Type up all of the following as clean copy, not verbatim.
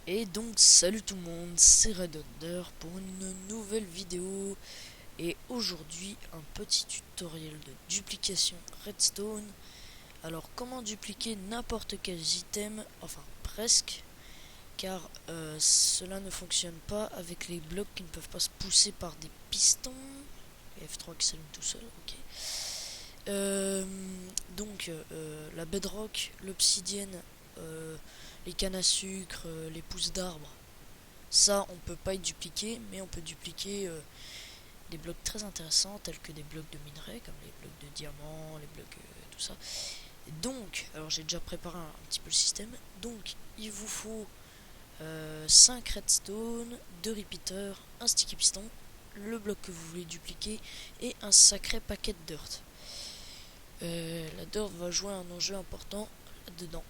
Et donc salut tout le monde, c'est Red Under pour une nouvelle vidéo. Et aujourd'hui un petit tutoriel de duplication redstone. Alors comment dupliquer n'importe quel item, enfin presque, car cela ne fonctionne pas avec les blocs qui ne peuvent pas se pousser par des pistons. Et F3 qui s'allume tout seul, ok. La bedrock, l'obsidienne, les cannes à sucre, les pousses d'arbres, ça on peut pas y dupliquer, mais on peut dupliquer des blocs très intéressants tels que des blocs de minerais comme les blocs de diamants, les blocs tout ça. Et donc, alors j'ai déjà préparé un petit peu le système. Donc il vous faut 5 redstone, 2 repeaters, un sticky piston, le bloc que vous voulez dupliquer et un sacré paquet de dirt. La dirt va jouer un enjeu important là-dedans.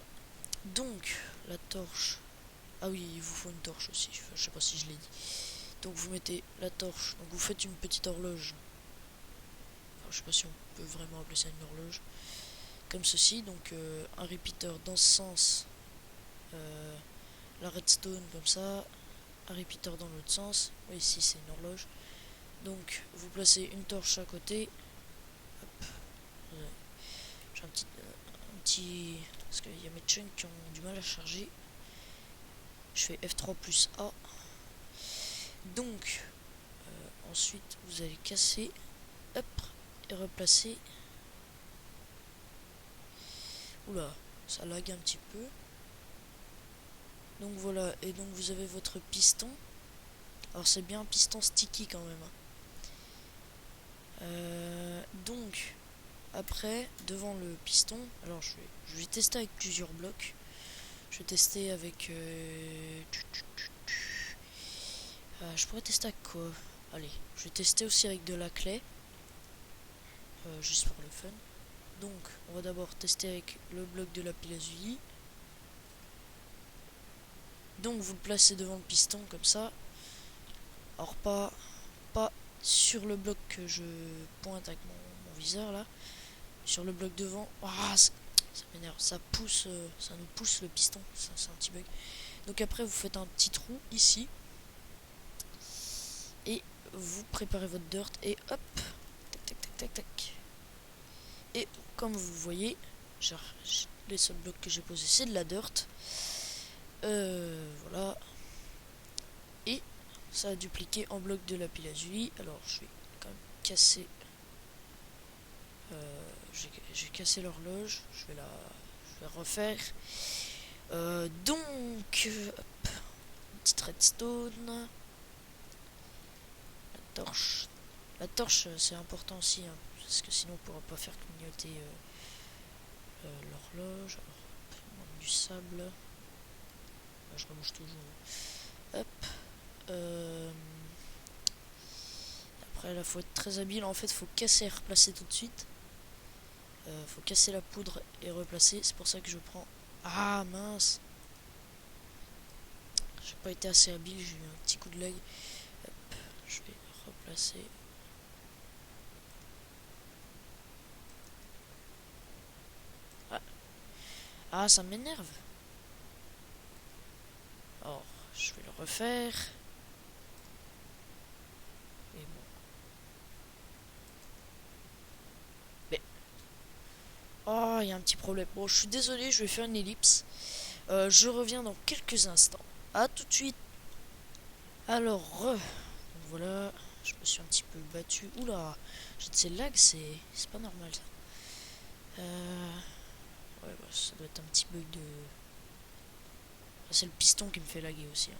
Donc la torche. Ah oui, il vous faut une torche aussi, je sais pas si je l'ai dit. Donc vous mettez la torche, donc vous faites une petite horloge. Alors, je sais pas si on peut vraiment appeler ça une horloge. Comme ceci, donc un repeater dans ce sens, la redstone comme ça, un repeater dans l'autre sens. Oui, ici c'est une horloge. Donc vous placez une torche à côté. Hop. J'ai un petit... Parce qu'il y a mes chunks qui ont du mal à charger. Je fais F3 plus A. Donc ensuite vous allez casser, hop, et replacer. Oula, ça lag un petit peu. Donc voilà, et donc vous avez votre piston. Alors c'est bien un piston sticky quand même. Donc après, devant le piston, alors je vais tester avec plusieurs blocs. Je vais tester avec... je pourrais tester avec quoi? Allez, je vais tester aussi avec de la clé. Juste pour le fun. Donc on va d'abord tester avec le bloc de lapis-lazuli. Donc vous le placez devant le piston comme ça. Alors pas sur le bloc que je pointe avec mon viseur là. Sur le bloc devant. Ah, ça m'énerve. Ça pousse, ça nous pousse le piston. C'est un petit bug. Donc après vous faites un petit trou ici. Et vous préparez votre dirt et hop. Tac tac tac tac tac. Et comme vous voyez, les seuls blocs que j'ai posés c'est de la dirt. Voilà. Et ça a dupliqué en bloc de lapis-lazuli. Alors je vais quand même casser. J'ai cassé l'horloge. Je vais refaire. Hop, petite redstone. La torche. La torche c'est important aussi. Hein, parce que sinon on pourra pas faire clignoter l'horloge. Alors, du sable. Là, je rebouche toujours. Hop. Après là faut être très habile. En fait faut casser et replacer tout de suite. Faut casser la poudre et replacer. C'est pour ça que je prends... Ah mince. J'ai pas été assez habile. J'ai eu un petit coup de lag. Hop. Je vais replacer. Ah ça m'énerve. Alors je vais le refaire. Et bon. Mais... Oh il y a un petit problème. Bon je suis désolé. Je vais faire une ellipse. Je reviens dans quelques instants. A tout de suite. Alors, donc voilà, je me suis un petit peu battu. Oula, j'ai de ces lags, c'est pas normal ça. Ouais, bah, ça doit être un petit bug de... C'est le piston qui me fait laguer aussi. Hein.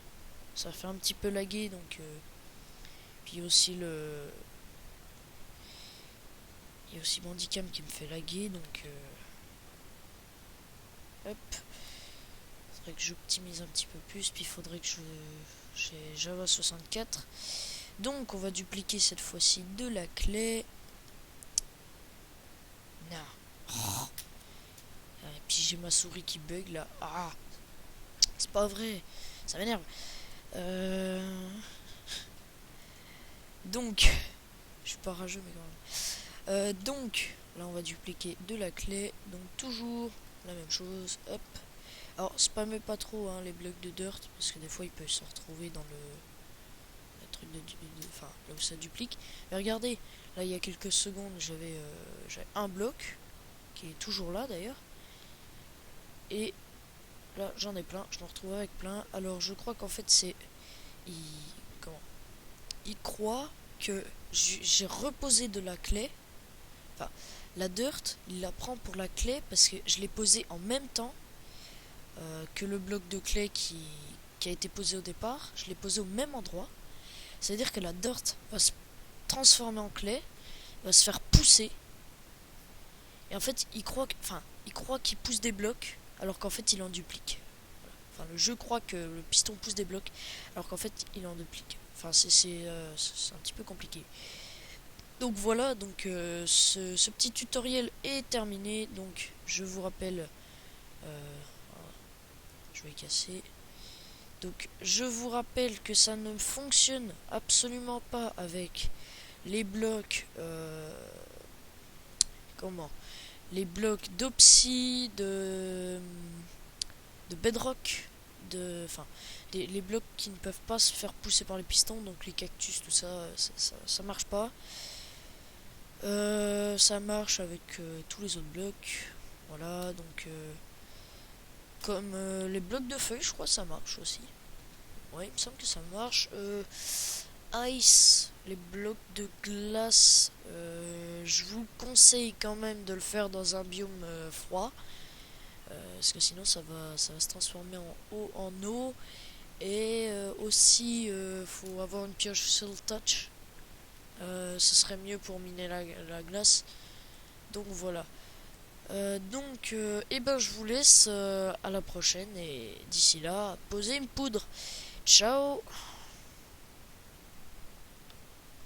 Ça fait un petit peu laguer, donc... Puis aussi le... Il y a aussi Bandicam qui me fait laguer, donc... Hop. Faudrait que j'optimise un petit peu plus, puis il faudrait que j'ai Java 64. Donc on va dupliquer cette fois-ci de la clé. Non. Oh. Et puis j'ai ma souris qui bug là. Ah, c'est pas vrai. Ça m'énerve. Donc, je suis pas rageux mais quand même. Donc, là on va dupliquer de la clé. Donc toujours la même chose. Hop. Alors spammez pas trop hein, les blocs de dirt parce que des fois ils peuvent se retrouver dans le truc enfin là où ça duplique. Mais regardez, là il y a quelques secondes j'avais un bloc qui est toujours là d'ailleurs. Et là j'en ai plein, je m'en retrouve avec plein. Alors je crois qu'en fait c'est... Il, comment il croit que j'ai reposé de la clé. Enfin, la dirt, il la prend pour la clé parce que je l'ai posée en même temps que le bloc de clé qui a été posé au départ. Je l'ai posé au même endroit. C'est-à-dire que la dirt va se transformer en clé, va se faire pousser. Et en fait, il croit qu'il pousse des blocs alors qu'en fait, il en duplique. Enfin, le jeu croit que le piston pousse des blocs alors qu'en fait, il en duplique. Enfin, c'est un petit peu compliqué. Donc voilà, donc ce petit tutoriel est terminé. Donc je vous rappelle, je vais casser. Donc je vous rappelle que ça ne fonctionne absolument pas avec les blocs, comment, les blocs d'Opsy, de Bedrock, enfin les blocs qui ne peuvent pas se faire pousser par les pistons, donc les cactus, tout ça, ça marche pas. Ça marche avec tous les autres blocs. Voilà, donc comme les blocs de feuilles, je crois que ça marche aussi. Ouais, il me semble que ça marche. Ice, les blocs de glace, je vous conseille quand même de le faire dans un biome froid. Parce que sinon ça va se transformer en eau. Et aussi, faut avoir une pioche Soul Touch. Ce serait mieux pour miner la glace. Donc voilà. Eh ben, je vous laisse à la prochaine et d'ici là, posez une poudre. Ciao!